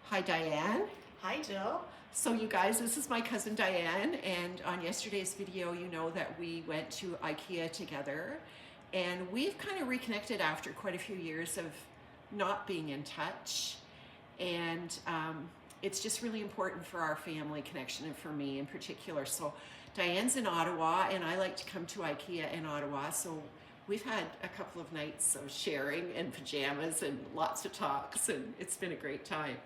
Hi, Diane. Hi, Jill. So you guys, this is my cousin Diane, and on yesterday's video, you know that we went to IKEA together, and we've kind of reconnected after quite a few years of not being in touch, and it's just really important for our family connection and for me in particular. So Diane's in Ottawa, and I like to come to IKEA in Ottawa, so we've had a couple of nights of sharing and pajamas and lots of talks, and it's been a great time.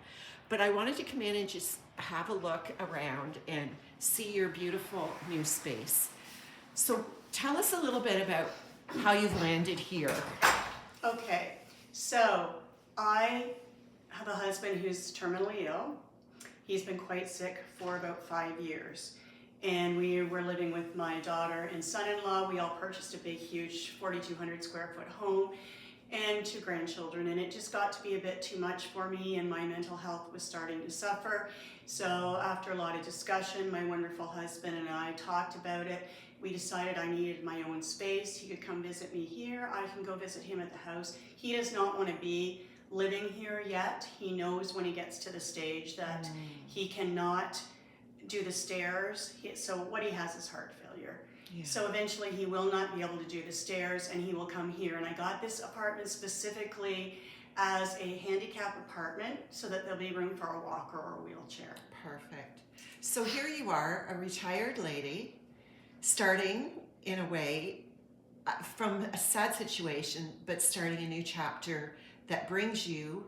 But I wanted to come in and just have a look around and see your beautiful new space. So tell us a little bit about how you've landed here. Okay, so I have a husband who's terminally ill. He's been quite sick for about 5 years. And we were living with my daughter and son-in-law. We all purchased a big, huge 4,200 square foot home and 2 grandchildren. And it just got to be a bit too much for me, and my mental health was starting to suffer. So after a lot of discussion, my wonderful husband and I talked about it. We decided I needed my own space. He could come visit me here. I can go visit him at the house. He does not want to be living here yet. He knows when he gets to the stage that he cannot do the stairs. So what he has is heart failure. Yeah. So eventually he will not be able to do the stairs, and he will come here. And I got this apartment specifically as a handicap apartment so that there'll be room for a walker or a wheelchair. Perfect. So here you are, a retired lady, starting in a way from a sad situation, but starting a new chapter that brings you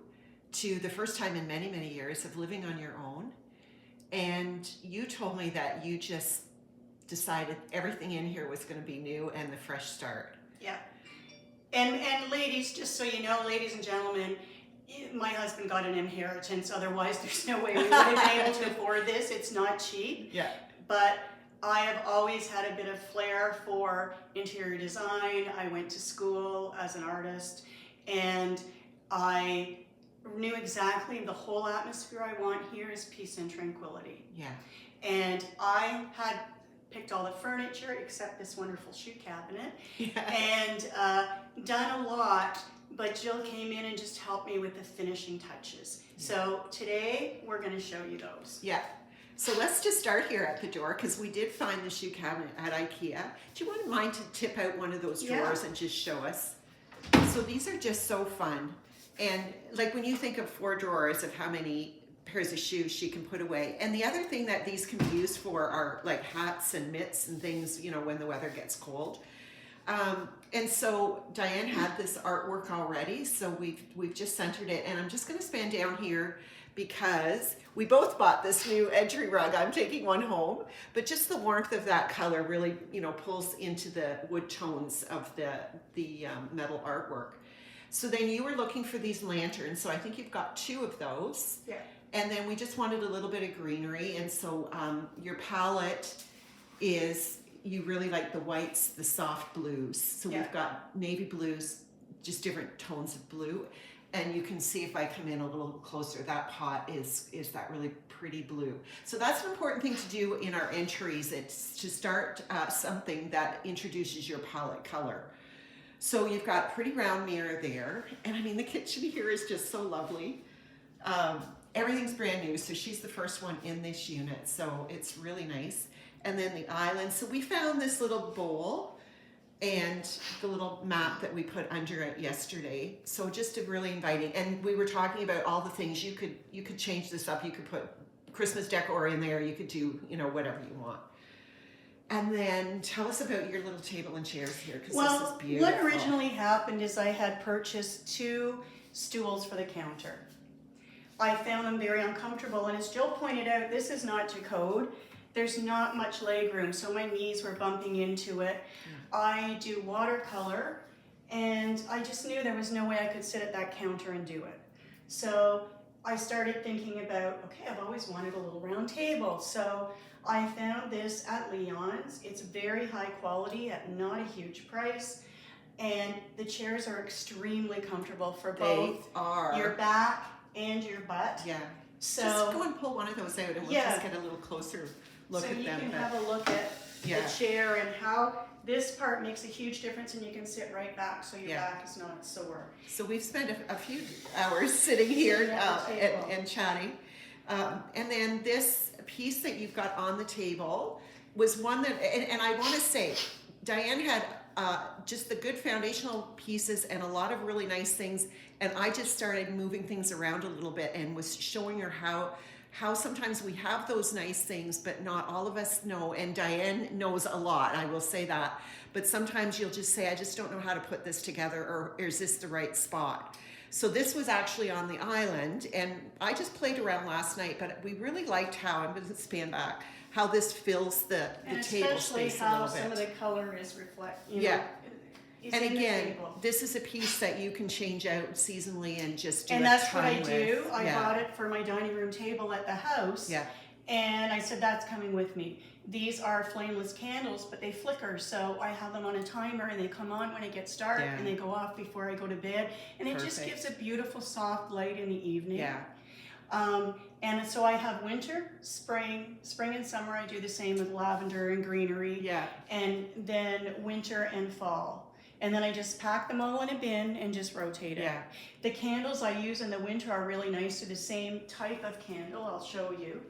to the first time in many, many years of living on your own. And you told me that you just decided everything in here was going to be new and the fresh start. Yeah. And ladies, just so you know, ladies and gentlemen, my husband got an inheritance. Otherwise, there's no way we would have been able to afford this. It's not cheap. Yeah. But I have always had a bit of flair for interior design. I went to school as an artist, and I knew exactly the whole atmosphere I want here is peace and tranquility. Yeah. And I had picked all the furniture except this wonderful shoe cabinet, and done a lot, but Jill came in and just helped me with the finishing touches. Yeah. So today we're going to show you those. Yeah. So let's just start here at the door, because we did find the shoe cabinet at IKEA. Do you want mind to tip out one of those drawers and just show us? So these are just so fun. And like when you think of 4 drawers of how many pairs of shoes she can put away. And the other thing that these can be used for are like hats and mitts and things, you know, when the weather gets cold. And so Diane had this artwork already, so we've just centered it. And I'm just going to span down here because we both bought this new entry rug. I'm taking one home, but just the warmth of that color really, you know, pulls into the wood tones of the metal artwork. So then you were looking for these lanterns, so I think you've got 2 of those. Yeah. And then we just wanted a little bit of greenery, and so your palette is, you really like the whites, the soft blues. So we've got navy blues, just different tones of blue. And you can see if I come in a little closer, that pot is that really pretty blue. So that's an important thing to do in our entries. It's to start something that introduces your palette color. So you've got a pretty round mirror there. And I mean, the kitchen here is just so lovely. Everything's brand new. So she's the first one in this unit. So it's really nice. And then the island. So we found this little bowl and the little mat that we put under it yesterday. So just a really inviting. And we were talking about all the things you could change this up. You could put Christmas decor in there. You could do, you know, whatever you want. And then tell us about your little table and chairs here, because this is beautiful. What originally happened is I had purchased 2 stools for the counter. I found them very uncomfortable, and as Jill pointed out, this is not to code. There's not much leg room, so my knees were bumping into it. I do watercolor, and I just knew there was no way I could sit at that counter and do it. So I started thinking about, okay, I've always wanted a little round table. So I found this at Leon's. It's very high quality at not a huge price. And the chairs are extremely comfortable for both your back and your butt. Yeah. So just go and pull one of those out, and we'll just get a little closer look at them. So you can have a look at the chair and how this part makes a huge difference, and you can sit right back so your Yeah. back is not sore. So we've spent a few hours sitting here Sitting at the table. and chatting. And then this piece that you've got on the table was one that, and I want to say, Diane had just the good foundational pieces and a lot of really nice things. And I just started moving things around a little bit and was showing her how sometimes we have those nice things, but not all of us know. And Diane knows a lot, I will say that. But sometimes you'll just say, I just don't know how to put this together, or is this the right spot? So this was actually on the island, and I just played around last night, but we really liked how, I'm going to span back, how this fills the table especially space a how little bit. some of the color is Yeah. is And in the again, table. this is a piece that you can change out seasonally and just do And a that's what I ton do. with. I Yeah. bought it for my dining room table at the house. Yeah. And I said, that's coming with me. These are flameless candles, but they flicker. So I have them on a timer, and they come on when it gets dark, Yeah. and they go off before I go to bed. And it just Perfect. gives a beautiful soft light in the evening. Yeah. And so I have winter, spring and summer. I do the same with lavender and greenery. Yeah. And then winter and fall. And then I just pack them all in a bin and just rotate it. Yeah. The candles I use in the winter are really nice. They're the same type of candle. I'll show you.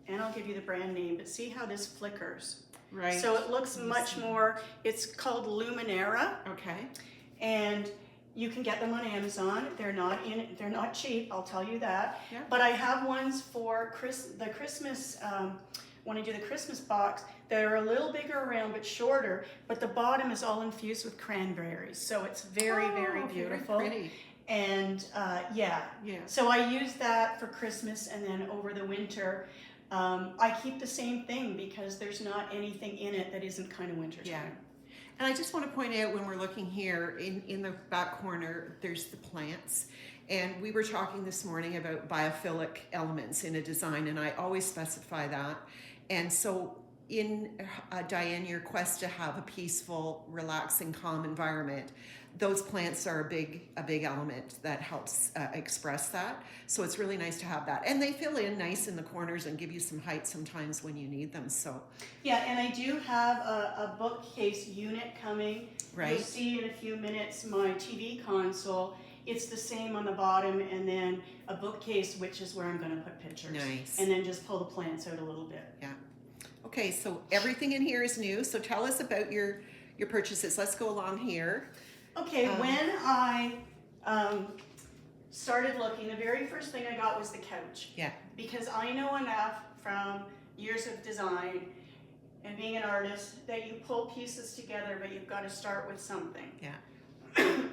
And I'll give you the brand name, but see how this flickers. Right. So it looks much more, it's called Luminera, Okay. and you can get them on Amazon. They're not cheap, I'll tell you that. Yeah. But I have ones for the Christmas, when I do the Christmas box, they're a little bigger around but shorter, but the bottom is all infused with cranberries. So it's very, very beautiful. Very pretty. And yeah. Yeah. So I use that for Christmas, and then over the winter, I keep the same thing because there's not anything in it that isn't kind of wintertime. Yeah. And I just want to point out, when we're looking here in the back corner, there's the plants. And we were talking this morning about biophilic elements in a design, and I always specify that. And so in Diane, your quest to have a peaceful, relaxing, calm environment, those plants are a big element that helps express that. So it's really nice to have that. And they fill in nice in the corners and give you some height sometimes when you need them. So Yeah, and I do have a bookcase unit coming. Right. You'll see in a few minutes my TV console. It's the same on the bottom, and then a bookcase, which is where I'm going to put pictures. Nice. And then just pull the plants out a little bit. Yeah. Okay, so everything in here is new. So tell us about your purchases. Let's go along here. Okay, when I started looking, the very first thing I got was the couch. Yeah. Because I know enough from years of design and being an artist that you pull pieces together, but you've got to start with something. Yeah.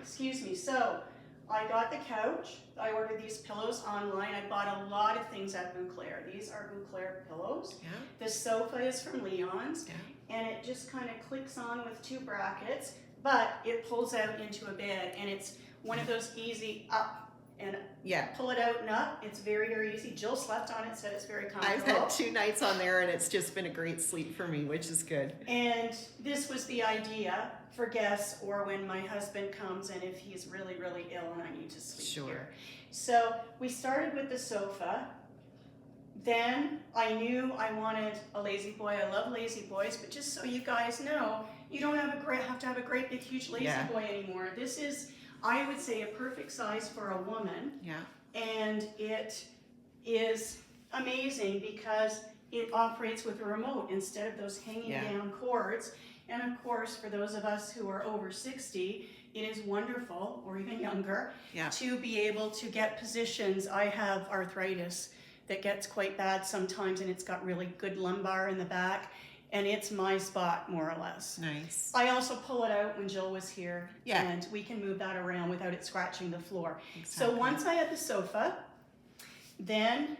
Excuse me. So I got the couch. I ordered these pillows online. I bought a lot of things at Bouclair. These are Bouclair pillows. Yeah. The sofa is from Leon's, Yeah. and it just kind of clicks on with two brackets, but it pulls out into a bed, and it's one of those easy up and Yeah. pull it out and up. It's very, very easy. Jill slept on it, said it's very I've comfortable. had 2 nights on there, and it's just been a great sleep for me, which is good. And this was the idea for guests, or when my husband comes and if he's really, really ill and I need to sleep Sure. here. So we started with the sofa. Then I knew I wanted a lazy boy. I love lazy boys, but just so you guys know, you don't have to have a great big huge lazy Yeah. boy anymore. This is, I would say, a perfect size for a woman, Yeah. and it is amazing because it operates with a remote instead of those hanging Yeah. down cords. And of course, for those of us who are over 60, it is wonderful, or even younger, Yeah. to be able to get positions. I have arthritis that gets quite bad sometimes, and it's got really good lumbar in the back, and it's my spot, more or less. Nice. I also pull it out when Jill was here, Yeah. and we can move that around without it scratching the floor. So Exactly. once I had the sofa, then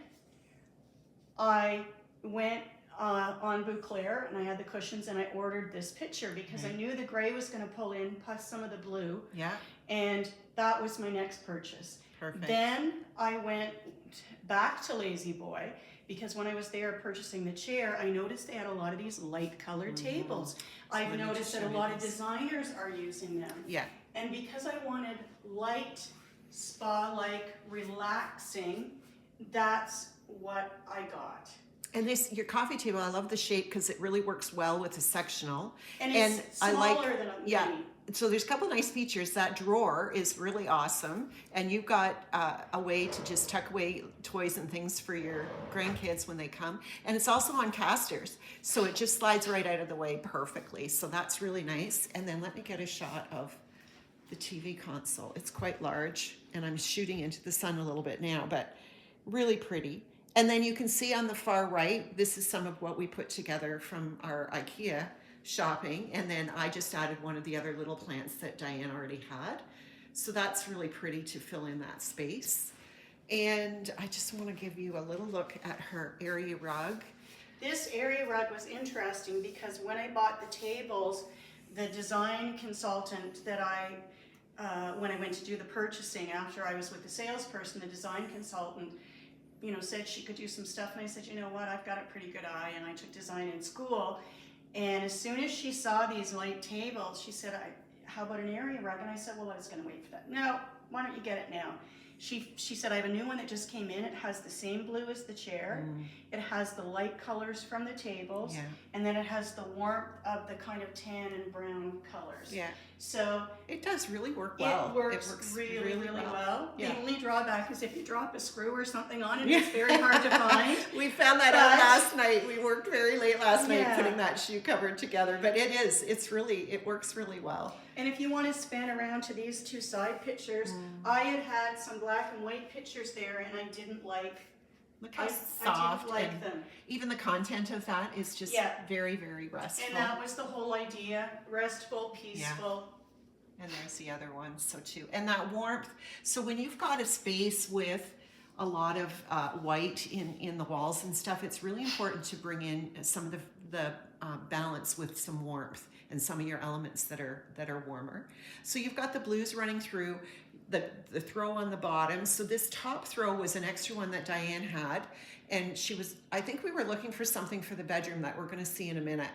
I went on Bouclair, and I had the cushions, and I ordered this picture because I Right. knew the gray was going to pull in, plus some of the blue, Yeah. and that was my next purchase. Perfect. Then I went back to Lazy Boy because when I was there purchasing the chair, I noticed they had a lot of these light colored tables. I've let me noticed just that a show you lot of this. designers are using them. Yeah. And because I wanted light, spa-like, relaxing, that's what I got. And this, your coffee table, I love the shape because it really works well with the sectional. And it's smaller than a mini. So there's a couple nice features. That drawer is really awesome, and you've got a way to just tuck away toys and things for your grandkids when they come. And it's also on casters, so it just slides right out of the way perfectly. So that's really nice. And then let me get a shot of the TV console. It's quite large, and I'm shooting into the sun a little bit now, but really pretty. And then you can see on the far right, this is some of what we put together from our IKEA shopping, and then I just added one of the other little plants that Diane already had. So that's really pretty to fill in that space. And I just want to give you a little look at her area rug. This area rug was interesting because when I bought the tables, the design consultant that when I went to do the purchasing after I was with the salesperson, the design consultant, said she could do some stuff, and I said, you know what, I've got a pretty good eye, and I took design in school. And as soon as she saw these light tables, she said, how about an area rug? And I said, well, I was going to wait for that. No, why don't you get it now? She said, I have a new one that just came in. It has the same blue as the chair. It has the light colors from the tables. Yeah. And then it has the warmth of the kind of tan and brown colors. Yeah. So it does really work well. It works really well. Yeah. The only drawback is if you drop a screw or something on it, it's very hard to find. We found that out last night. We worked very late last night putting that shoe cover together, but it works really well. And if you want to span around to these two side pictures, I had some black and white pictures there, and I didn't like. Look how soft. I didn't like them. Even the content of that is just very, very restful. And that was the whole idea: restful, peaceful. Yeah. And there's the other one, so too. And that warmth. So when you've got a space with a lot of white in the walls and stuff, it's really important to bring in some of the balance with some warmth and some of your elements that are warmer. So you've got the blues running through, the throw on the bottom. So this top throw was an extra one that Diane had, and I think we were looking for something for the bedroom that we're going to see in a minute.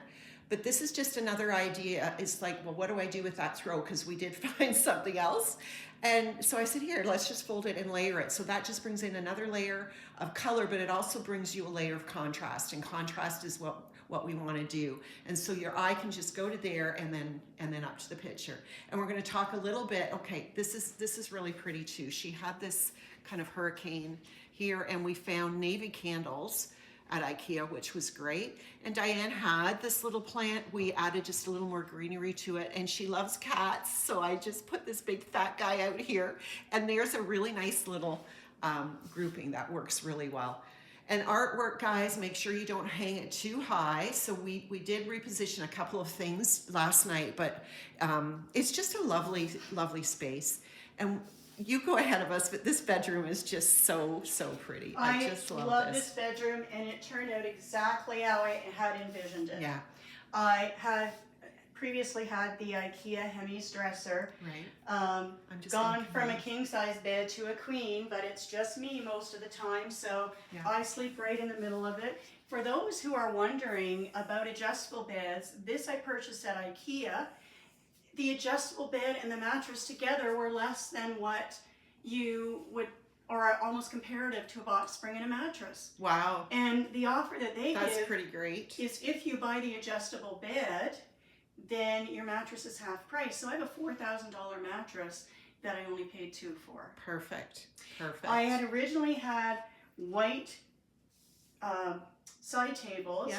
But this is just another idea. It's like, well, what do I do with that throw? Because we did find something else. And so I said, here, let's just fold it and layer it. So that just brings in another layer of color, but it also brings you a layer of contrast. And contrast is what we want to do. And so your eye can just go to there and then up to the picture. And we're going to talk a little bit. Okay, this is really pretty too. She had this kind of hurricane here, and we found navy candles at IKEA, which was great. And Diane had this little plant. We added just a little more greenery to it, and she loves cats, so I just put this big fat guy out here, and there's a really nice little grouping that works really well. And artwork, guys, make sure you don't hang it too high. So we did reposition a couple of things last night, but it's just a lovely, lovely space. And you go ahead of us, but this bedroom is just so pretty. I just love this bedroom, and it turned out exactly how I had envisioned it. Yeah. I had previously had the IKEA Hemis dresser. Right. Gone from a king size bed to a queen, but it's just me most of the time, so I sleep right in the middle of it. For those who are wondering about adjustable beds, this I purchased at IKEA. The adjustable bed and the mattress together were less than what you would, or almost comparative to a box spring and a mattress. Wow. And the offer that they That's give pretty great. Is if you buy the adjustable bed, then your mattress is half price. So I have a $4,000 mattress that I only paid $2,000 for. Perfect. I had originally had white side tables,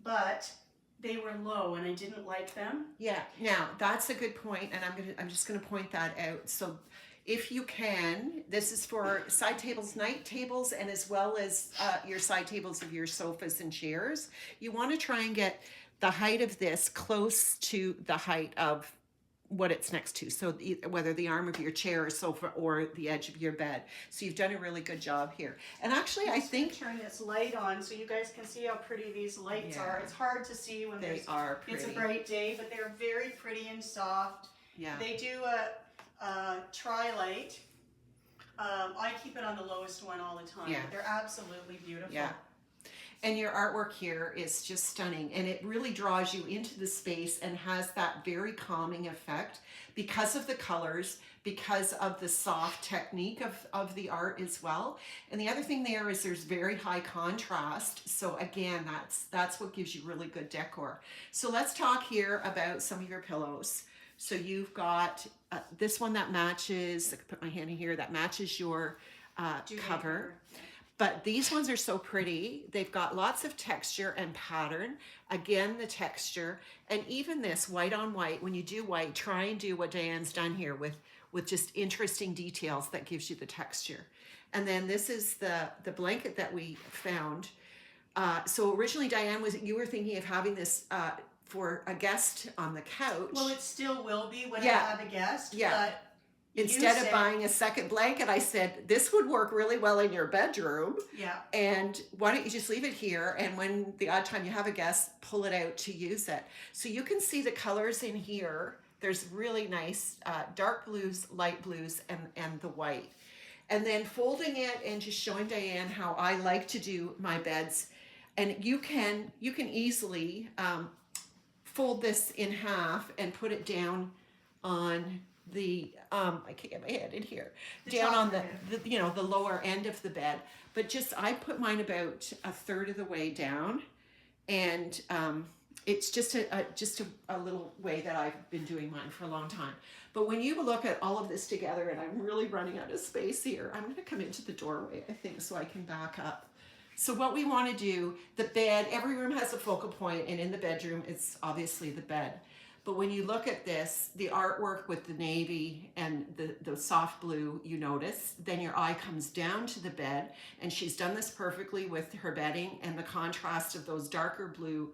but they were low and I didn't like them. Yeah. Now that's a good point, and I'm just gonna point that out. So if you can, this is for side tables, night tables, and as well as your side tables of your sofas and chairs. You want to try and get the height of this close to the height of what it's next to. So whether the arm of your chair or sofa or the edge of your bed. So you've done a really good job here. And actually, I think turn this light on so you guys can see how pretty these lights are. It's hard to see when they are pretty. It's a bright day, but they're very pretty and soft. Yeah. They do a tri-light. I keep it on the lowest one all the time. Yeah. But they're absolutely beautiful. Yeah. And your artwork here is just stunning, and it really draws you into the space and has that very calming effect because of the colors, because of the soft technique of the art as well. And the other thing there is there's very high contrast. So again, that's what gives you really good decor. So let's talk here about some of your pillows. So you've got this one that matches, I can put my hand in here, that matches your cover. But these ones are so pretty. They've got lots of texture and pattern. Again, the texture. And even this white on white, when you do white, try and do what Diane's done here with just interesting details that gives you the texture. And then this is the blanket that we found. So originally, Diane, you were thinking of having this for a guest on the couch. Well, it still will be when I have a guest. Yeah. But instead of buying a second blanket, I said, this would work really well in your bedroom. Yeah. And why don't you just leave it here? And when the odd time you have a guest, pull it out to use it. So you can see the colors in here. There's really nice dark blues, light blues, and the white. And then folding it and just showing Diane how I like to do my beds. And you can easily fold this in half and put it down on the I can't get my head in here, down on the lower end of the bed. But just I put mine about a third of the way down, and it's just a little way that I've been doing mine for a long time. But when you look at all of this together, and I'm really running out of space here, I'm going to come into the doorway, I think, so I can back up. So what we want to do, the bed, every room has a focal point, and in the bedroom, it's obviously the bed. But when you look at this, the artwork with the navy and the soft blue, you notice, then your eye comes down to the bed, and she's done this perfectly with her bedding and the contrast of those darker blue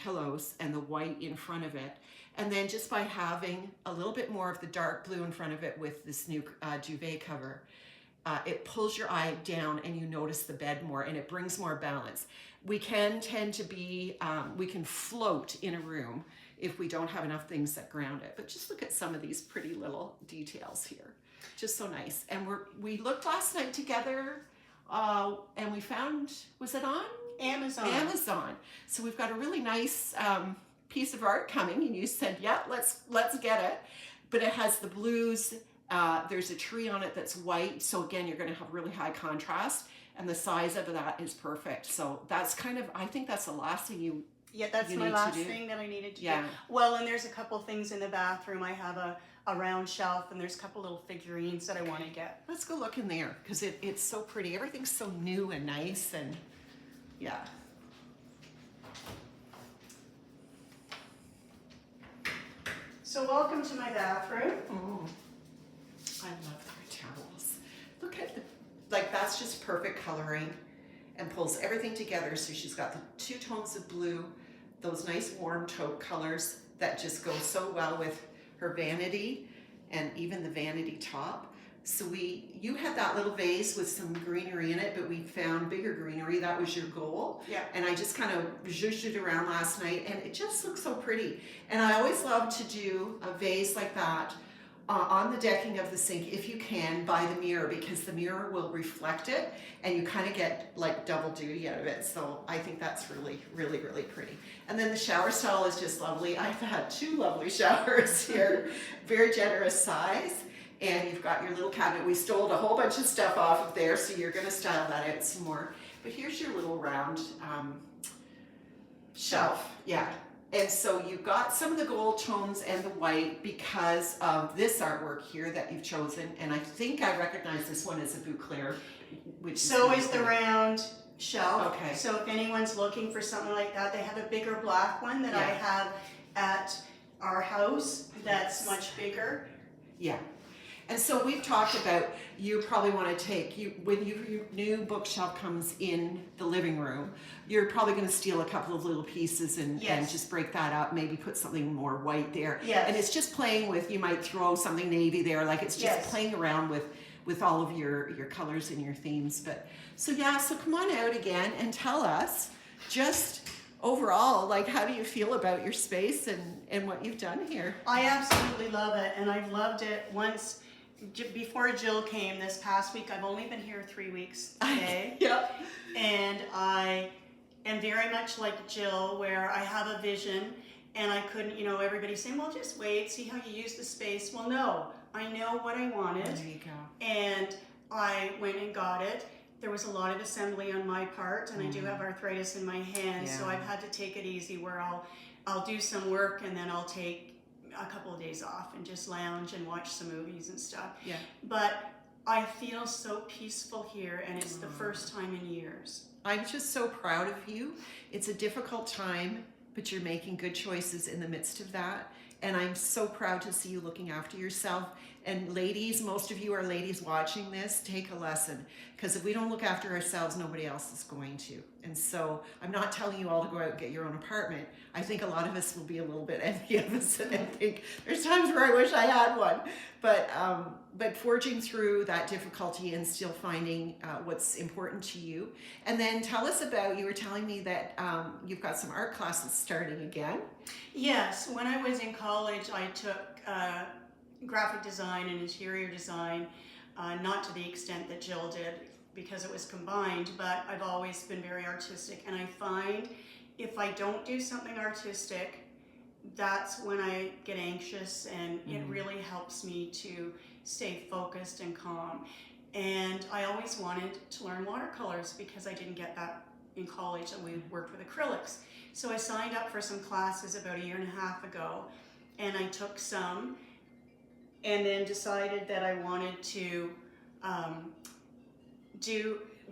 pillows and the white in front of it. And then just by having a little bit more of the dark blue in front of it with this new duvet cover, it pulls your eye down and you notice the bed more, and it brings more balance. We can tend to be, we can float in a room if we don't have enough things that ground it. But just look at some of these pretty little details here. Just so nice. And we looked last night together and we found, was it on? Amazon. So we've got a really nice piece of art coming, and you said, yeah, let's get it. But it has the blues. There's a tree on it that's white. So again, you're going to have really high contrast, and the size of that is perfect. So that's kind of, I think that's the last thing you that's my last thing that I needed to do. Well, and there's a couple things in the bathroom. I have a round shelf, and there's a couple little figurines that I want to get. Let's go look in there, because it's so pretty. Everything's so new and nice, and yeah. So welcome to my bathroom. Oh, I love the towels. Look at that's just perfect coloring and pulls everything together. So she's got the two tones of blue, those nice warm taupe colors that just go so well with her vanity and even the vanity top. So you had that little vase with some greenery in it, but we found bigger greenery. That was your goal. Yeah. And I just kind of zhuzhed it around last night, and it just looks so pretty. And I always love to do a vase like that on the decking of the sink, if you can, by the mirror, because the mirror will reflect it, and you kind of get like double duty out of it. So I think that's really, really, really pretty. And then the shower stall is just lovely. I've had two lovely showers here, very generous size. And you've got your little cabinet. We stole a whole bunch of stuff off of there, so you're going to style that out some more. But here's your little round shelf. Yeah. And so you've got some of the gold tones and the white because of this artwork here that you've chosen. And I think I recognize this one as a bouclair. So is the round shelf. Okay. So if anyone's looking for something like that, they have a bigger black one that I have at our house that's much bigger. Yeah. And so we've talked about, you probably want to take, when your new bookshelf comes in the living room, you're probably going to steal a couple of little pieces and just break that up, maybe put something more white there. Yes. And it's just playing with, you might throw something navy there, like it's just playing around with all of your colors and your themes. But so come on out again and tell us just overall, like, how do you feel about your space and what you've done here? I absolutely love it, and I've loved it once. Before Jill came this past week, I've only been here 3 weeks today. Yep. And I am very much like Jill, where I have a vision and I couldn't, you know, everybody's saying, well, just wait, see how you use the space. Well, no, I know what I wanted. There you go. And I went and got it. There was a lot of assembly on my part, and I do have arthritis in my hands, so I've had to take it easy where I'll do some work and then I'll take a couple of days off and just lounge and watch some movies and stuff. Yeah. But I feel so peaceful here, and it's the first time in years. I'm just so proud of you. It's a difficult time, but you're making good choices in the midst of that. And I'm so proud to see you looking after yourself. And ladies, most of you are ladies watching this, take a lesson. Because if we don't look after ourselves, nobody else is going to. And so I'm not telling you all to go out and get your own apartment. I think a lot of us will be a little bit envious and think there's times where I wish I had one. But forging through that difficulty and still finding what's important to you. And then tell us about, you were telling me that you've got some art classes starting again. Yes, when I was in college, I took graphic design and interior design, not to the extent that Jill did because it was combined, but I've always been very artistic, and I find if I don't do something artistic, that's when I get anxious, and it really helps me to stay focused and calm. And I always wanted to learn watercolors because I didn't get that in college, and we worked with acrylics. So I signed up for some classes about 1.5 years ago, and I took some, and then decided that I wanted to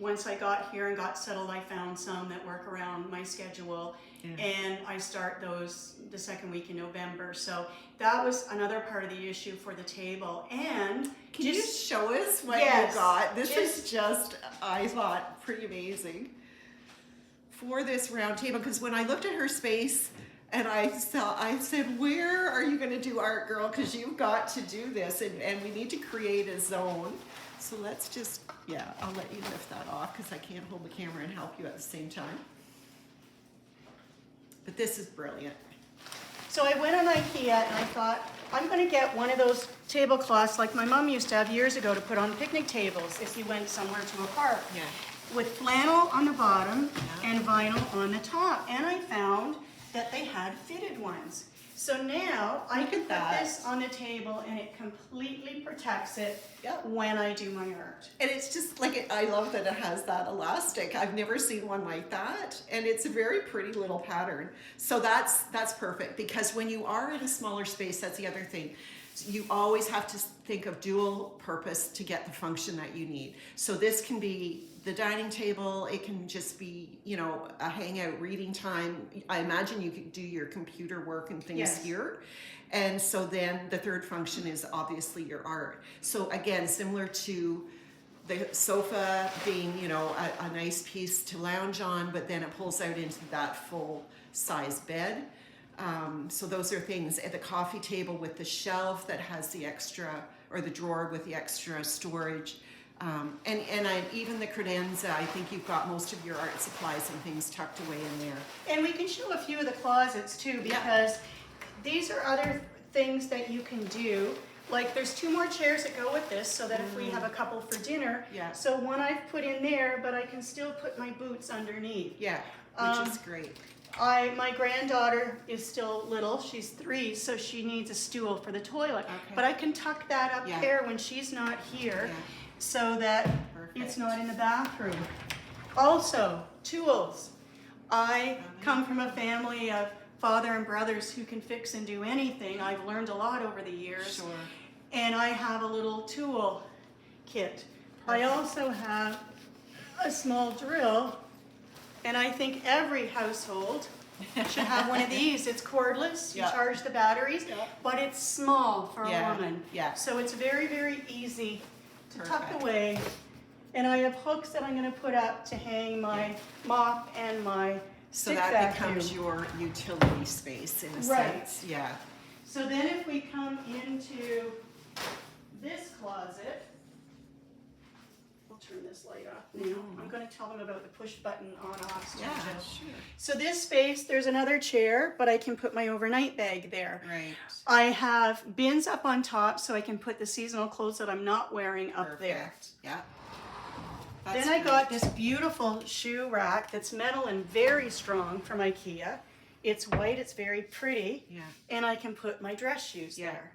once I got here and got settled, I found some that work around my schedule, and I start those the second week in November. So that was another part of the issue for the table. And can you just show us what you got? This is just, I thought, pretty amazing for this round table, because when I looked at her space and I said, where are you going to do art, girl? Because you've got to do this, and we need to create a zone. So let's just, I'll let you lift that off because I can't hold the camera and help you at the same time. But this is brilliant. So I went on IKEA and I thought, I'm going to get one of those tablecloths like my mom used to have years ago to put on picnic tables if you went somewhere to a park. Yeah. With flannel on the bottom and vinyl on the top. And I found that they had fitted ones. So now I can put this on the table and it completely protects it when I do my art. And it's just like, I love that it has that elastic. I've never seen one like that. And it's a very pretty little pattern. So that's perfect, because when you are in a smaller space, that's the other thing. You always have to think of dual purpose to get the function that you need. So this can be the dining table, it can just be, you know, a hangout reading time. I imagine you could do your computer work and things here. And so then the third function is obviously your art. So again, similar to the sofa being, you know, a nice piece to lounge on, but then it pulls out into that full size bed. So those are things. At the coffee table with the shelf that has the extra, or the drawer with the extra storage. Even the credenza, I think you've got most of your art supplies and things tucked away in there. And we can show a few of the closets too, because these are other things that you can do. Like there's 2 more chairs that go with this, so that if we have a couple for dinner, so one I've put in there, but I can still put my boots underneath. Yeah, which is great. My granddaughter is still little, she's 3, so she needs a stool for the toilet. Okay. But I can tuck that up there when she's not here, so that it's not in the bathroom. Also, tools. I come from a family of father and brothers who can fix and do anything. I've learned a lot over the years. Sure. And I have a little tool kit. I also have a small drill. And I think every household should have one of these. It's cordless, you charge the batteries, but it's small for a woman. Yeah. So it's very, very easy to tuck away. And I have hooks that I'm going to put up to hang my mop and my stick vacuum. So that becomes your utility space in a sense. Yeah. So then if we come into this closet, turn this light off now. I'm going to tell them about the push button on off. Yeah, sure. So this space, there's another chair, but I can put my overnight bag there. Right. I have bins up on top so I can put the seasonal clothes that I'm not wearing up there. Yeah. That's Then I got great. this beautiful shoe rack that's metal and very strong from IKEA. It's white, it's very pretty, Yeah. and I can put my dress shoes Yeah. there.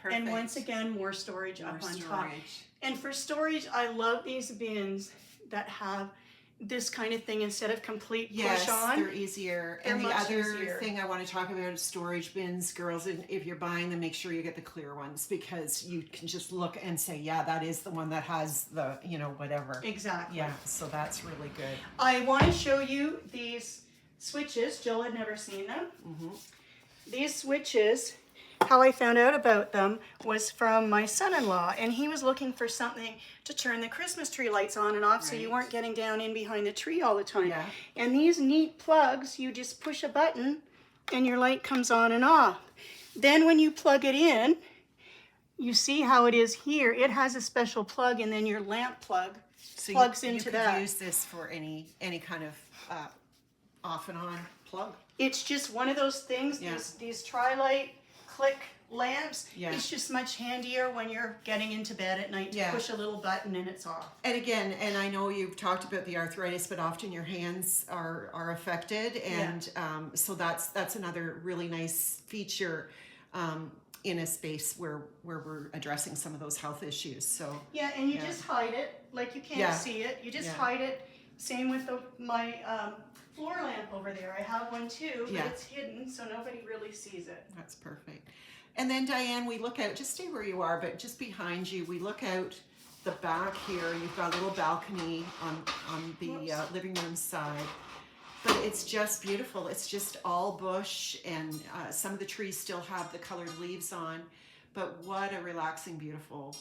Perfect. And once again, more storage More up on top. storage. And for storage, I love these bins that have this kind of thing instead of complete Yes, push on. they're easier. They're And the much other easier. thing I want to talk about is storage bins. Girls, and if you're buying them, make sure you get the clear ones because you can just look and say, yeah, that is the one that has the, you know, whatever. Exactly. Yeah, so that's really good. I want to show you these switches. Jill had never seen them. These switches, how I found out about them was from my son-in-law, and he was looking for something to turn the Christmas tree lights on and off so you Right. weren't getting down in behind the tree all the time. Yeah. And these neat plugs, you just push a button and your light comes on and off. Then when you plug it in, you see how it is here. It has a special plug, and then your lamp plug So plugs you into could that. use this for any kind of off and on plug. It's just one of those things, Yeah. these tri-light click lamps. Yeah. It's just much handier when you're getting into bed at night to Yeah. push a little button and it's off. And again, and I know you've talked about the arthritis, but often your hands are affected, and so that's another really nice feature in a space where we're addressing some of those health issues. So Yeah, and you Yeah. just hide it, like you can't Yeah. see it. You just Yeah. hide it. Same with my floor lamp over there. I have one too, but Yeah. it's hidden so nobody really sees it. that's perfect. And then Diane, we look out, just stay where you are, but just behind you, we look out the back here. You've got a little balcony on the Whoops. living room side. But it's just beautiful. It's just all bush, and some of the trees still have the colored leaves on. But what a relaxing, beautiful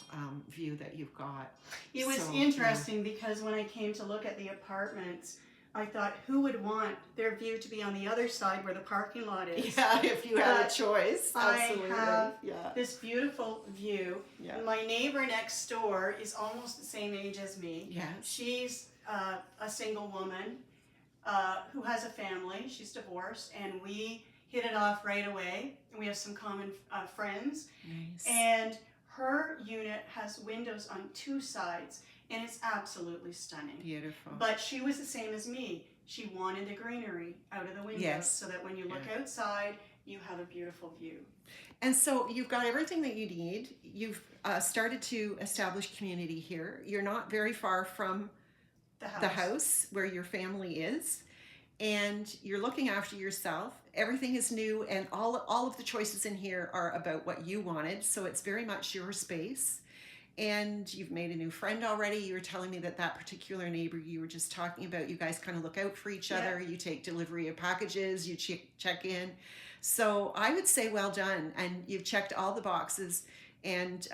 view that you've got. It was So, interesting because when I came to look at the apartments, I thought, who would want their view to be on the other side where the parking lot is? Yeah, if you had a But choice, I absolutely. have Yeah. this beautiful view. Yeah. My neighbor next door is almost the same age as me. Yes. She's a single woman who has a family. She's divorced, and we hit it off right away. We have some common friends, Nice. and her unit has windows on two sides, and it's absolutely stunning. Beautiful. But she was the same as me. She wanted the greenery out of the windows Yes. so that when you look outside, you have a beautiful view. And so you've got everything that you need. You've started to establish community here. You're not very far from the house where your family is, and you're looking after yourself. Everything is new, and all of the choices in here are about what you wanted, so it's very much your space. And you've made a new friend already. You were telling me that particular neighbor you were just talking about, you guys kind of look out for each other. You take delivery of packages, you check in. So I would say well done, and you've checked all the boxes, and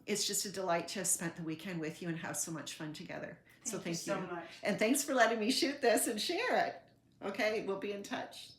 it's just a delight to have spent the weekend with you and have so much fun together. So thank you so much. And thanks for letting me shoot this and share it. Okay, we'll be in touch.